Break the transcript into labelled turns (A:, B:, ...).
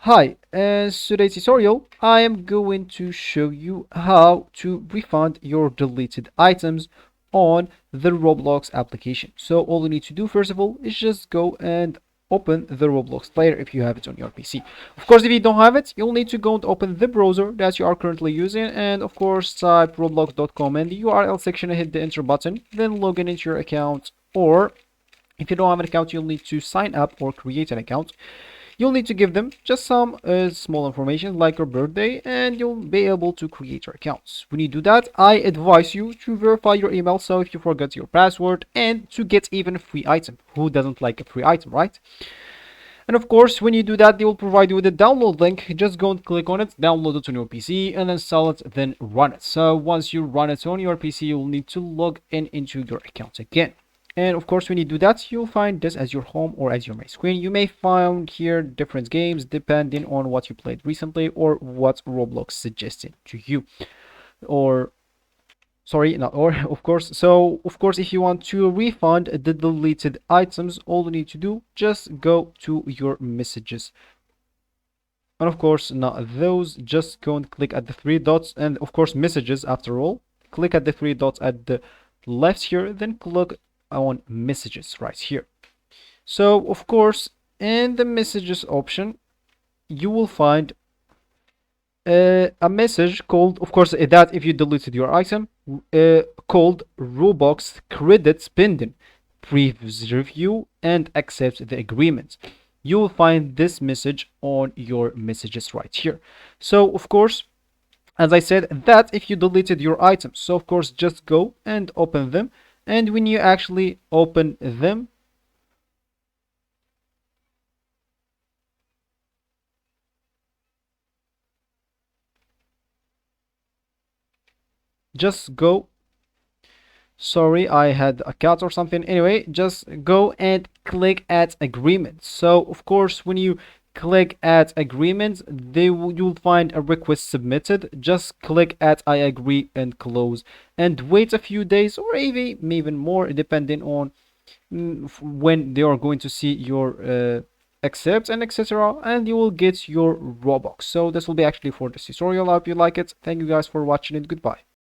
A: Hi, in today's tutorial, I am going to show you how to refund your deleted items on the Roblox application. So all you need to do first of all is just go and open the Roblox player if you have it on your PC. Of course, if you don't have it, you'll need to go and open the browser that you are currently using and of course type roblox.com in the URL section and hit the enter button, then log in into your account, or if you don't have an account, you'll need to sign up or create an account. You'll need to give them just some small information like your birthday and you'll be able to create your accounts. When you do that, I advise you to verify your email so if you forget your password and to get even a free item. Who doesn't like a free item, right? And of course, when you do that, they will provide you with a download link. Just go and click on it, download it on your PC, and install it, then run it. So once you run it on your PC, you'll need to log in into your account again. And of course, when you do that, you'll find this as your home or as your main screen. You may find here different games depending on what you played recently or what Roblox suggested to you. Or sorry, not or of course. So of course, if you want to refund the deleted items, all you need to do just go to your messages. And of course, not those, just go and click at the three dots and of course messages after all. Click at the three dots at the left here, then click on messages right here. So of course in the messages option you will find a message called, of course, that if you deleted your item, called Roblox credit pending, previous review and accept the agreement. You will find this message on your messages right here. So of course, as I said, that if you deleted your items, so of course just go and open them, and when you actually open them, just go, sorry, I had a cut or something. Anyway, just go and click at agreement. So of course when you click at agreement, you'll find a request submitted. Just click at I agree and close and wait a few days or even more depending on when they are going to see your accept and etc, and you will get your Robux. So this will be actually for this tutorial. I hope you like it. Thank you guys for watching it. Goodbye.